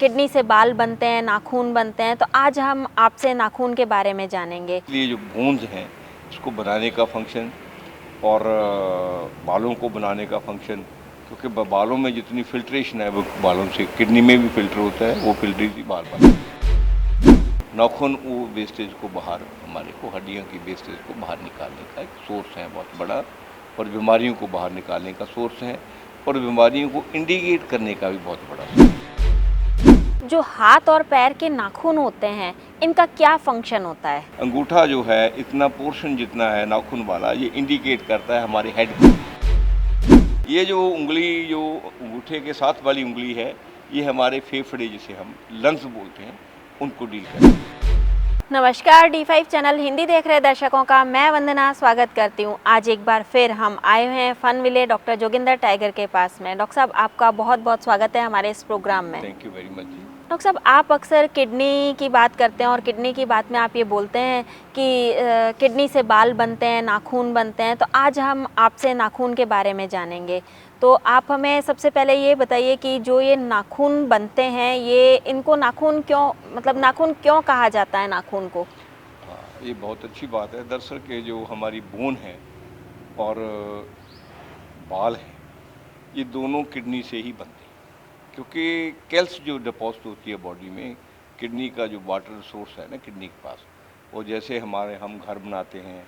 Kidney से बाल बनते हैं, नाखून बनते हैं, तो आज हम आपसे नाखून के बारे में जानेंगे। ये जो बोन्स हैं इसको बनाने का फंक्शन और बालों को बनाने का फंक्शन, क्योंकि बालों में जितनी फिल्ट्रेशन है वो बालों से किडनी में भी फिल्टर होता है, वो फिल्टर ही बाल बनता है। नाखून वो वेस्टेज को बाहर, हमारे को हड्डियों की वेस्टेज को बाहर निकालने का एक सोर्स है बहुत बड़ा, और बीमारियों को बाहर निकालने का सोर्स है, और बीमारियों को इंडिकेट करने का भी बहुत बड़ा सोर्स है। जो हाथ और पैर के नाखून होते हैं, इनका क्या फंक्शन होता है? अंगूठा जो है इतना पोर्शन जितना है नाखून वाला, ये इंडिकेट करता है हमारे हेड को। ये जो उंगली, जो अंगूठे के साथ वाली उंगली है, ये हमारे फेफड़े, जिसे हम लंग्स बोलते हैं, उनको डील करते हैं। नमस्कार, D5 चैनल हिंदी देख रहे दर्शकों का मैं वंदना स्वागत करती हूँ। आज एक बार फिर हम आए हुए हैं फन विले डॉक्टर जोगिंदर टाइगर के पास में। डॉक्टर साहब, आपका बहुत बहुत स्वागत है हमारे इस प्रोग्राम में। थैंक यू वेरी मच जी। डॉक्टर साहब, आप अक्सर किडनी की बात करते हैं और किडनी की बात में आप ये बोलते हैं कि किडनी से बाल बनते हैं, नाखून बनते हैं, तो आज हम आपसे नाखून के बारे में जानेंगे। तो आप हमें सबसे पहले ये बताइए कि जो ये नाखून बनते हैं, ये इनको नाखून क्यों, मतलब नाखून क्यों कहा जाता है नाखून को? हाँ, ये बहुत अच्छी बात है। दरअसल के जो हमारी बोन है और बाल है, ये दोनों किडनी से ही बनते हैं, क्योंकि कैल्स जो डिपॉजिट होती है बॉडी में, किडनी का जो वाटर सोर्स है ना किडनी के पास, वो जैसे हम घर बनाते हैं,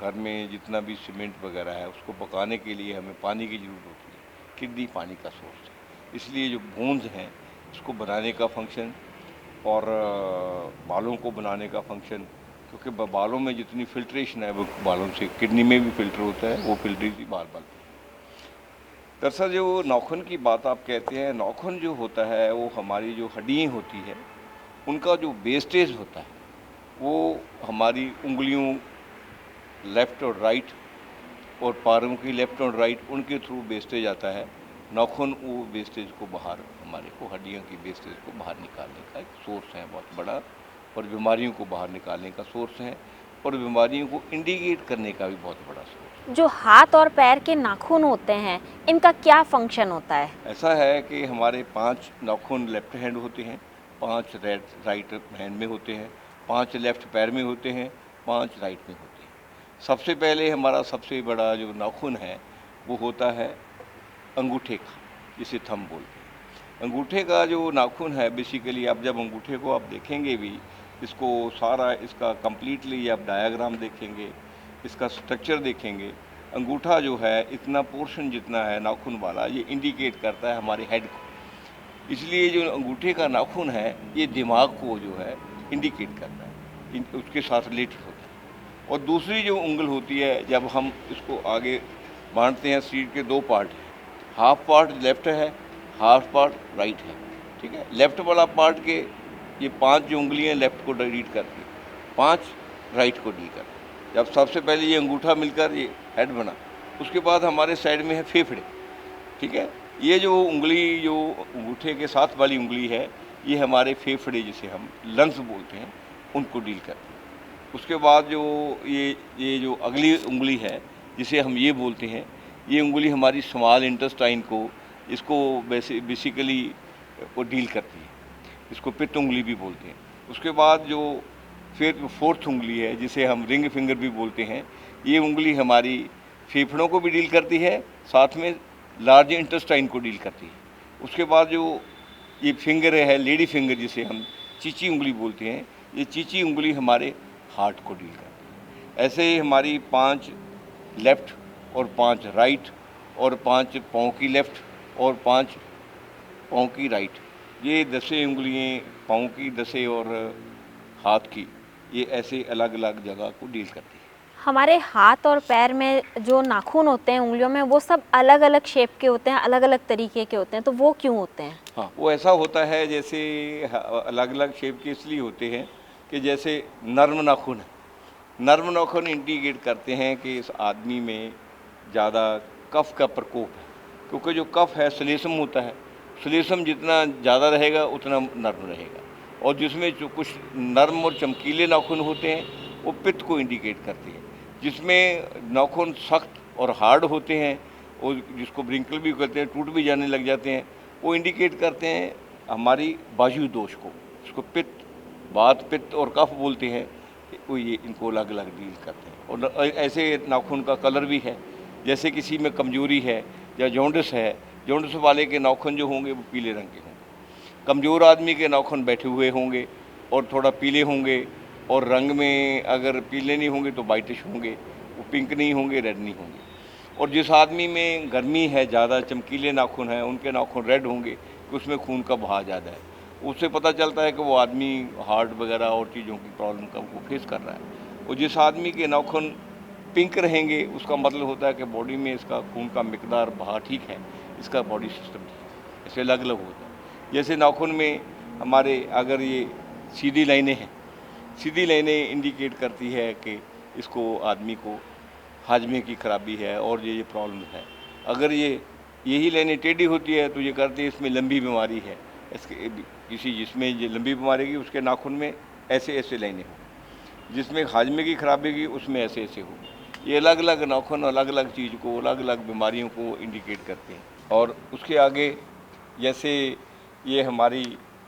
घर में जितना भी सीमेंट वगैरह है उसको पकाने के लिए हमें पानी की ज़रूरत होती है। किडनी पानी का सोर्स है, इसलिए जो बोन्स हैं इसको बनाने का फंक्शन और बालों को बनाने का फंक्शन, क्योंकि बालों में जितनी फिल्ट्रेशन है वो बालों से किडनी में भी फिल्टर होता है, वो फिल्टर ही बाल बनते हैं। दरअसल जो नाखून की बात आप कहते हैं, नाखून जो होता है वो हमारी जो हड्डियाँ होती है उनका जो वेस्टेज होता है, वो हमारी उंगलियों लेफ़्ट और राइट और पैरों की लेफ़्ट और राइट, उनके थ्रू वेस्टेज आता है। नाखून वो वेस्टेज को बाहर, हमारे को हड्डियों की वेस्टेज को बाहर निकालने का एक सोर्स है बहुत बड़ा, और बीमारियों को बाहर निकालने का सोर्स है, और बीमारियों को इंडिकेट करने का भी बहुत बड़ा सोर्स है। जो हाथ और पैर के नाखून होते हैं, इनका क्या फंक्शन होता है? ऐसा है कि हमारे 5 नाखून लेफ्ट हैंड होते हैं, 5 राइट हैंड में होते हैं, 5 लेफ्ट पैर में होते हैं, 5 राइट में होते हैं। सबसे पहले हमारा सबसे बड़ा जो नाखून है वो होता है अंगूठे का, जिसे थंब बोलते हैं। अंगूठे का जो नाखून है, बेसिकली आप जब अंगूठे को आप देखेंगे भी, इसको सारा इसका कम्प्लीटली आप डायग्राम देखेंगे, इसका स्ट्रक्चर देखेंगे, अंगूठा जो है इतना पोर्शन जितना है नाखून वाला, ये इंडिकेट करता है हमारे हेड को। इसलिए जो अंगूठे का नाखून है ये दिमाग को जो है इंडिकेट करता है, उसके साथ रिलेटेड होता है। और दूसरी जो उंगल होती है, जब हम इसको आगे बांटते हैं, शरीर के 2 पार्ट हैं, हाफ पार्ट लेफ्ट है, हाफ पार्ट राइट है, ठीक है। लेफ्ट वाला पार्ट के ये 5 जो उंगलियां लेफ्ट को डील करती है, 5 राइट को डील करती है। जब सबसे पहले ये अंगूठा मिलकर ये हेड बना, उसके बाद हमारे साइड में है फेफड़े, ठीक है। ये जो उंगली, जो अंगूठे के साथ वाली उंगली है, ये हमारे फेफड़े, जिसे हम लंग्स बोलते हैं, उनको डील करती है। उसके बाद जो ये जो अगली उंगली है, जिसे हम ये बोलते हैं, ये उंगली हमारी स्मॉल इंटेस्टाइन को, इसको बेसिकली वो डील करती है, इसको पित्त उंगली भी बोलते हैं। उसके बाद जो फिर 4th उंगली है, जिसे हम रिंग फिंगर भी बोलते हैं, ये उंगली हमारी फेफड़ों को भी डील करती है, साथ में लार्ज इंटेस्टाइन को डील करती है। उसके बाद जो ये फिंगर है, लेडी फिंगर, जिसे हम चीची उंगली बोलते हैं, ये चीची उंगली हमारे हार्ट को डील करती है। ऐसे ही हमारी 5 लेफ़्ट और 5 राइट और 5 पाँव की लेफ़्ट और 5 पाँव की राइट, ये 10 उंगलियाँ पाँव की, 10 और हाथ की, ये ऐसे अलग अलग जगह को डील करती है। हमारे हाथ और पैर में जो नाखून होते हैं उंगलियों में, वो सब अलग अलग शेप के होते हैं, अलग अलग तरीके के होते हैं, तो वो क्यों होते हैं? हाँ, वो ऐसा होता है, जैसे अलग अलग शेप के इसलिए होते हैं कि जैसे नर्म नाखून है, नर्म नाखून इंडिकेट करते हैं कि इस आदमी में ज़्यादा कफ का प्रकोप है, क्योंकि जो कफ है श्लेष्म होता है, श्लेष्म जितना ज़्यादा रहेगा उतना नर्म रहेगा। और जिसमें जो कुछ नर्म और चमकीले नाखून होते हैं वो पित्त को इंडिकेट करते हैं। जिसमें नाखून सख्त और हार्ड होते हैं, और जिसको ब्रिंकल भी कहते हैं, टूट भी जाने लग जाते हैं, वो इंडिकेट करते हैं हमारी बाजू दोष को, उसको पित्त, वात, पित्त और कफ बोलते हैं, वो ये इनको अलग अलग डील करते हैं। और ऐसे नाखून का कलर भी है, जैसे किसी में कमजोरी है या जॉन्डिस है, जॉन्डिस वाले के नाखून जो होंगे वो पीले रंग के होंगे, कमज़ोर आदमी के नाखून बैठे हुए होंगे और थोड़ा पीले होंगे, और रंग में अगर पीले नहीं होंगे तो वाइटिश होंगे, वो पिंक नहीं होंगे, रेड नहीं होंगे। और जिस आदमी में गर्मी है, ज़्यादा चमकीले नाखून हैं, उनके नाखून रेड होंगे कि उसमें खून का बहाव ज़्यादा है। उससे पता चलता है कि वो आदमी हार्ट वगैरह और चीज़ों की प्रॉब्लम का वो फेस कर रहा है। और जिस आदमी के नाखून पिंक रहेंगे उसका मतलब होता है कि बॉडी में इसका खून का मिकदार बहाव ठीक है, इसका बॉडी सिस्टम ठीक है। ऐसे अलग अलग होता है। जैसे नाखून में हमारे अगर ये सीधी लाइनें हैं, सीधी लाइनें इंडिकेट करती है कि इसको आदमी को हाजमे की खराबी है और ये प्रॉब्लम है। अगर ये यही लाइनें टेढ़ी होती है तो ये करती है इसमें लंबी बीमारी है, इसके किसी जिसमें ये लंबी बीमारी की उसके नाखून में ऐसे ऐसे लाइनें हो, जिसमें हाजमे की खराबी की उसमें ऐसे ऐसे हो। ये अलग अलग नाखून अलग अलग चीज़ को, अलग अलग बीमारियों को इंडिकेट करते हैं। और उसके आगे जैसे ये हमारी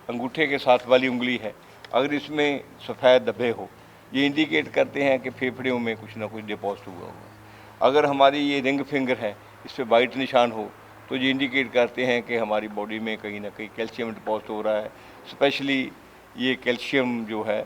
अंगूठे के साथ वाली उंगली है, अगर इसमें सफ़ेद धब्बे हो, ये इंडिकेट करते हैं कि फेफड़ियों में कुछ ना कुछ डिपॉजिट हुआ होगा। अगर हमारी ये रिंग फिंगर है, इस पर वाइट निशान हो, तो ये इंडिकेट करते हैं कि हमारी बॉडी में कहीं ना कहीं कैल्शियम डिपॉजिट हो रहा है। स्पेशली ये कैल्शियम जो है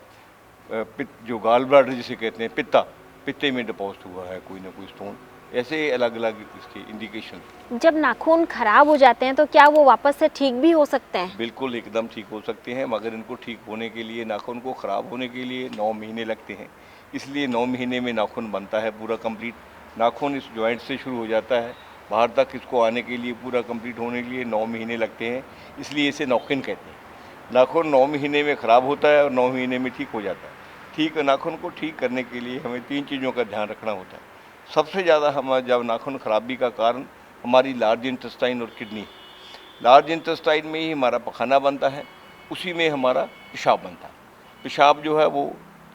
पित्त, जो गाल ब्लैडर जिसे कहते हैं, पित्ते में डिपॉजिट हुआ है कोई ना कोई स्टोन। ऐसे अलग अलग इसके इंडिकेशन। जब नाखून खराब हो जाते हैं तो क्या वो वापस से ठीक भी हो सकते हैं? बिल्कुल एकदम ठीक हो सकते हैं, मगर इनको ठीक होने के लिए, नाखून को ख़राब होने के लिए 9 महीने लगते हैं। इसलिए 9 महीने में नाखून बनता है पूरा कंप्लीट। नाखून इस जॉइंट से शुरू हो जाता है, बाहर तक इसको आने के लिए, पूरा कंप्लीट होने के लिए 9 महीने लगते हैं। इसलिए इसे नौखिन कहते हैं। नाखून 9 महीने में ख़राब होता है और 9 महीने में ठीक हो जाता है। ठीक नाखून को ठीक करने के लिए हमें 3 चीज़ों का ध्यान रखना होता है। सबसे ज़्यादा हम जब नाखून खराबी का कारण हमारी लार्ज इंटेस्टाइन और किडनी, लार्ज इंटेस्टाइन में ही हमारा पखाना बनता है, उसी में हमारा पेशाब बनता है। पेशाब जो है वो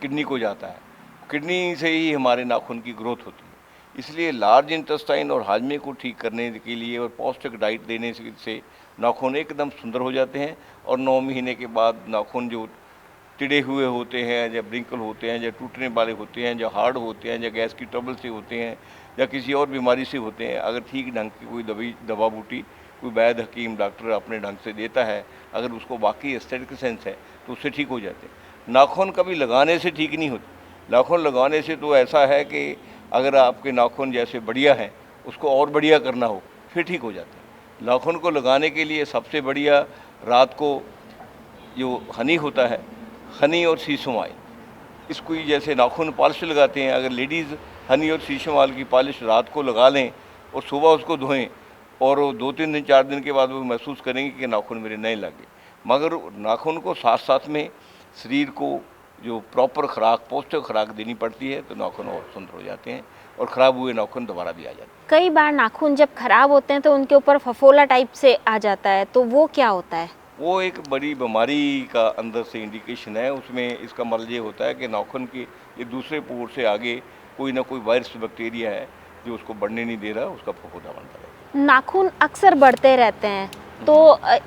किडनी को जाता है, किडनी से ही हमारे नाखून की ग्रोथ होती है। इसलिए लार्ज इंटेस्टाइन और हाजमे को ठीक करने के लिए और पौष्टिक डाइट देने से नाखून एकदम सुंदर हो जाते हैं। और 9 महीने के बाद नाखून जो टिड़े हुए होते हैं, या ब्रिंकल होते हैं, या टूटने वाले होते हैं, या हार्ड होते हैं, या गैस की ट्रबल से होते हैं, या किसी और बीमारी से होते हैं, अगर ठीक ढंग की कोई दवा बूटी कोई वैद्य हकीम डॉक्टर अपने ढंग से देता है, अगर उसको बाकी एस्थेटिक सेंस है तो उससे ठीक हो जाते हैं। नाखून कभी लगाने से ठीक नहीं होते। नाखून लगाने से तो ऐसा है कि अगर आपके नाखून जैसे बढ़िया हैं उसको और बढ़िया करना हो फिर ठीक हो जाते हैं। नाखून को लगाने के लिए सबसे बढ़िया रात को जो हनी होता है, हनी और शीशम ऑयल, इसको ही जैसे नाखून पॉलिश लगाते हैं, अगर लेडीज़ हनी और शीशम ऑयल की पॉलिश रात को लगा लें और सुबह उसको धोएं, और 2-3 दिन 4 दिन के बाद वो महसूस करेंगे कि नाखून मेरे नए लगे। मगर नाखून को साथ साथ में शरीर को जो प्रॉपर खुराक, पौष्टिक खुराक देनी पड़ती है, तो नाखून और सुंदर हो जाते हैं और ख़राब हुए नाखून दोबारा भी आ जाते हैं। कई बार नाखून जब खराब होते हैं तो उनके ऊपर फफोला टाइप से आ जाता है, तो वो क्या होता है? वो एक बड़ी बीमारी का अंदर से इंडिकेशन है। उसमें इसका मतलब ये होता है कि नाखून के ये दूसरे पोर से आगे कोई ना कोई वायरस बैक्टीरिया है जो उसको बढ़ने नहीं दे रहा, उसका फफूंदा बनता है। नाखून अक्सर बढ़ते रहते हैं तो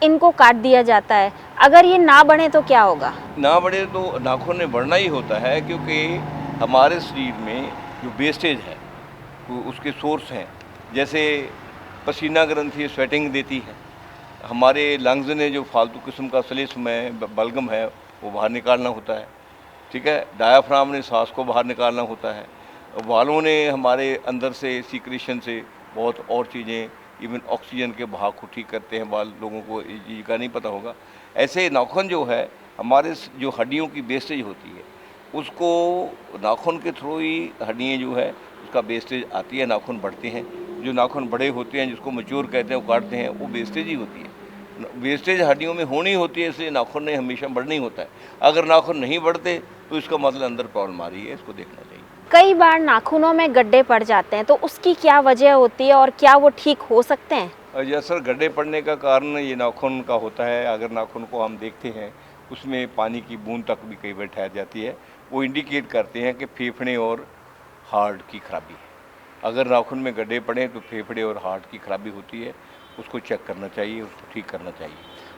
इनको काट दिया जाता है, अगर ये ना बढ़े तो क्या होगा? ना बढ़े तो नाखून में बढ़ना ही होता है, क्योंकि हमारे शरीर में जो वेस्टेज है उसके सोर्स हैं। जैसे पसीना ग्रंथि स्वेटिंग देती है, हमारे लंग्स ने जो फालतू किस्म का श्लेष्म है, बलगम है, वो बाहर निकालना होता है। ठीक है, डायाफ्राम ने सांस को बाहर निकालना होता है। बालों ने हमारे अंदर से सीक्रेशन से बहुत और चीज़ें, इवन ऑक्सीजन के बहाव को ठीक करते हैं बाल। लोगों को इस चीज़ का नहीं पता होगा। ऐसे नाखून जो है हमारे जो हड्डियों की वेस्टेज होती है, उसको नाखून के थ्रू ही हड्डियाँ जो है उसका वेस्टेज आती है, नाखून बढ़ते हैं। जो नाखून बड़े होते हैं, जिसको मैच्योर कहते हैं, वो काटते हैं, वो वेस्टेज ही होती है। वेस्टेज हड्डियों में होनी होती है, इसलिए नाखून ने हमेशा बढ़ना ही होता है। अगर नाखून नहीं बढ़ते तो इसका मतलब अंदर प्रॉब्लम आ रही है, इसको देखना चाहिए। कई बार नाखूनों में गड्ढे पड़ जाते हैं, तो उसकी क्या वजह होती है और क्या वो ठीक हो सकते हैं? सर, गड्ढे पड़ने का कारण ये नाखून का होता है। अगर नाखून को हम देखते हैं, उसमें पानी की बूंद तक भी कई बार ठहर जाती है, वो इंडिकेट करते हैं कि फेफड़े और हार्ट की खराबी है। अगर नाखून में गड्ढे पड़े तो फेफड़े और हार्ट की खराबी होती है, उसको चेक करना चाहिए, उसको ठीक करना चाहिए।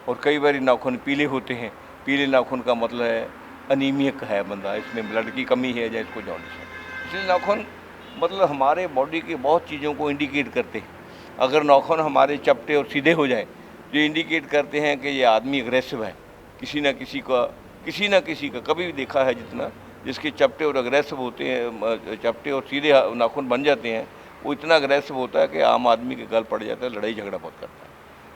और कई बार नाखून पीले होते हैं। पीले नाखून का मतलब है अनीमिक है बंदा, इसमें ब्लड की कमी है या इसको जॉन्डिस है। इसलिए नाखून मतलब हमारे बॉडी के बहुत चीज़ों को इंडिकेट करते हैं। अगर नाखून हमारे चपटे और सीधे हो जाएं तो इंडिकेट करते हैं कि ये आदमी अग्रेसिव है। किसी ना किसी का कभी भी देखा है जितना जिसके चपटे और अग्रेसिव होते हैं, चपटे और सीधे नाखून बन जाते हैं, वो इतना अग्रेसिव होता है कि आम आदमी के गल पड़ जाता है, लड़ाई झगड़ा बहुत करता है।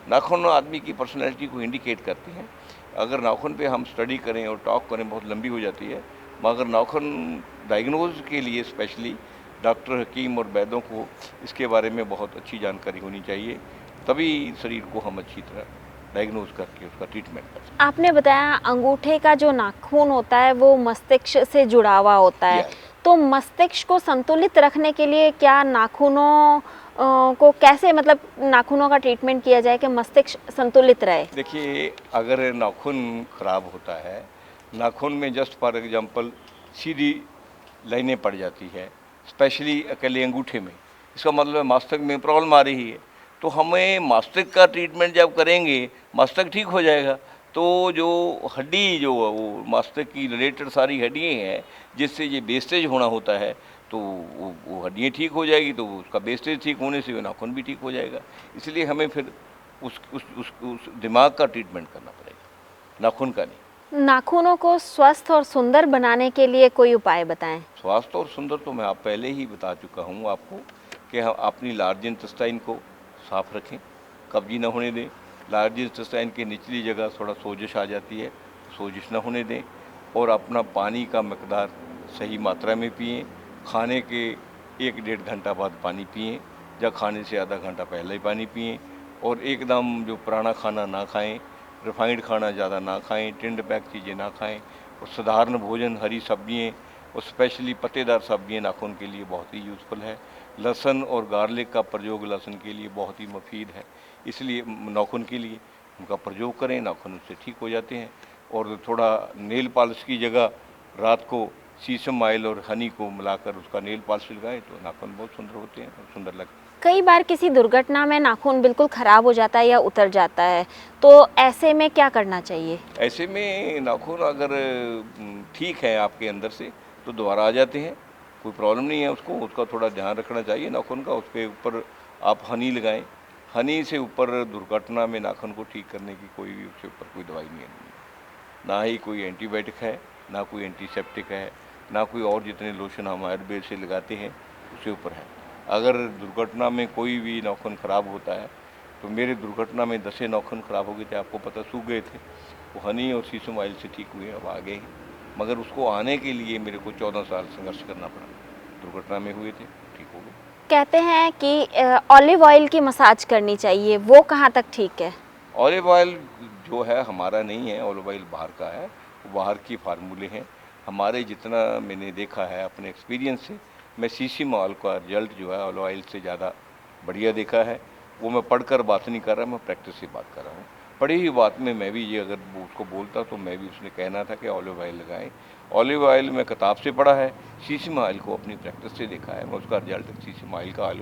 नाखून आदमी की पर्सनैलिटी को इंडिकेट करते हैं। अगर नाखून पे हम स्टडी करें और टॉक करें बहुत लंबी हो जाती है, मगर नाखून डायग्नोज के लिए स्पेशली डॉक्टर, हकीम और वैद्यों को इसके बारे में बहुत अच्छी जानकारी होनी चाहिए, तभी शरीर को हम अच्छी तरह डायग्नोज करके उसका ट्रीटमेंट कर सकते हैं। आपने बताया अंगूठे का जो नाखून होता है वो मस्तिष्क से जुड़ा हुआ होता है, तो मस्तिष्क को संतुलित रखने के लिए क्या नाखूनों को कैसे मतलब नाखूनों का ट्रीटमेंट किया जाए कि मस्तिष्क संतुलित रहे? देखिए, अगर नाखून खराब होता है, नाखून में जस्ट फॉर एग्जांपल सीधी लाइनें पड़ जाती है, स्पेशली अकेले अंगूठे में, इसका मतलब मस्तिष्क में प्रॉब्लम आ रही है। तो हमें मस्तिष्क का ट्रीटमेंट जब करेंगे, मस्तिष्क ठीक हो जाएगा, तो जो हड्डी जो वो मस्तिष्क की रिलेटेड सारी हड्डियाँ हैं जिससे ये वेस्टेज होना होता है, तो वो हड्डियाँ ठीक हो जाएगी, तो उसका वेस्टेज ठीक होने से वो नाखून भी ठीक हो जाएगा। इसलिए हमें फिर उस दिमाग का ट्रीटमेंट करना पड़ेगा, नाखून का नहीं। नाखूनों को स्वस्थ और सुंदर बनाने के लिए कोई उपाय बताएं। स्वास्थ्य और सुंदर तो मैं आप पहले ही बता चुका हूँ आपको कि हम अपनी लार्ज इंटेस्टाइन को साफ रखें, कब्जी न होने दें। लार्ज इंटेस्टाइन की निचली जगह थोड़ा सोजिश आ जाती है, सोजिश न होने दें, और अपना पानी का मकदार सही मात्रा में पिएं। खाने के 1-1.5 घंटा बाद पानी पिएं, या खाने से आधा घंटा पहले ही पानी पिएं। और एकदम जो पुराना खाना ना खाएं, रिफाइंड खाना ज़्यादा ना खाएं, टिंड पैक चीज़ें ना खाएं, और साधारण भोजन, हरी सब्जियाँ और स्पेशली पत्तेदार सब्जियाँ नाखून के लिए बहुत ही यूज़फुल है। लहसुन और गार्लिक का प्रयोग लहसुन के लिए बहुत ही मुफीद है, इसलिए नाखून के लिए उनका प्रयोग करें, नाखून उससे ठीक हो जाते हैं। और थोड़ा नेल पॉलिश की जगह रात को सीसम ऑयल और हनी को मिलाकर उसका नेल पॉलिश लगाएं तो नाखून बहुत सुंदर होते हैं और सुंदर लगते हैं। कई बार किसी दुर्घटना में नाखून बिल्कुल ख़राब हो जाता है या उतर जाता है, तो ऐसे में क्या करना चाहिए? ऐसे में नाखून अगर ठीक है आपके अंदर से तो दोबारा आ जाते हैं, कोई प्रॉब्लम नहीं है उसको, उसका थोड़ा ध्यान रखना चाहिए नाखून का। उसके ऊपर आप हनी लगाएं, हनी से ऊपर दुर्घटना में नाखून को ठीक करने की कोई भी उसके ऊपर कोई दवाई नहीं है, ना ही कोई एंटीबायोटिक है, ना कोई एंटीसेप्टिक है, ना कोई और जितने लोशन हम आयुर्वेद से लगाते हैं उसके ऊपर है। अगर दुर्घटना में कोई भी नाखून ख़राब होता है, तो मेरे दुर्घटना में 10 नाखून ख़राब हो गए थे, आपको पता, सूख गए थे, वो हनी और सीसम ऑयल से ठीक हुए, अब आ गए हैं। मगर उसको आने के लिए मेरे को 14 साल संघर्ष करना पड़ा, दुर्घटना में हुए थे, ठीक हो गए। कहते हैं कि ऑलिव ऑयल की मसाज करनी चाहिए, वो कहाँ तक ठीक है? ऑलिव ऑयल जो है हमारा नहीं है, ऑलिव ऑयल बाहर का है, वो बाहर की फार्मूले हैं। हमारे जितना मैंने देखा है अपने एक्सपीरियंस से, मैं सीसम ऑयल का रिजल्ट जो है ऑलिव ऑयल से ज़्यादा बढ़िया देखा है। वो मैं पढ़कर बात नहीं कर रहा, मैं प्रैक्टिस से बात कर रहा हूँ। पढ़ी हुई बात में मैं भी ये अगर उसको बोलता तो मैं भी उसने कहना था कि ऑलिव ऑयल लगाएं। ऑलिव ऑयल मैं किताब से पढ़ा है, सीसम ऑयल को अपनी प्रैक्टिस से देखा है। मैं उसका रिजल्ट सीसम ऑयल का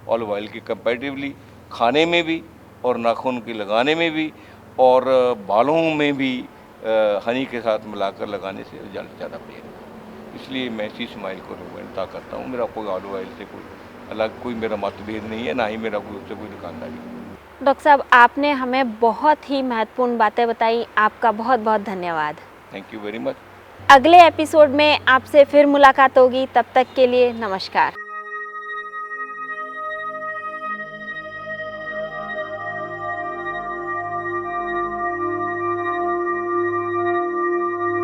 ऑलिव ऑयल के कंपैरेटिवली खाने में भी और नाखून के लगाने में भी और बालों में भी हनी के साथ मिलाकर लगाने से रिजल्ट ज़्यादा बढ़िया है। इसलिए मैं सीसम ऑयल को रिकमेंड करता हूँ। मेरा कोई ऑलिव ऑयल से कोई अलग कोई मेरा मतभेद नहीं है, ना ही मेरा कोई उससे कोई दुकानदारी है। डॉक्टर साहब, आपने हमें बहुत ही महत्वपूर्ण बातें बताई, आपका बहुत बहुत धन्यवाद। Thank you very much. अगले एपिसोड में आपसे फिर मुलाकात होगी, तब तक के लिए नमस्कार।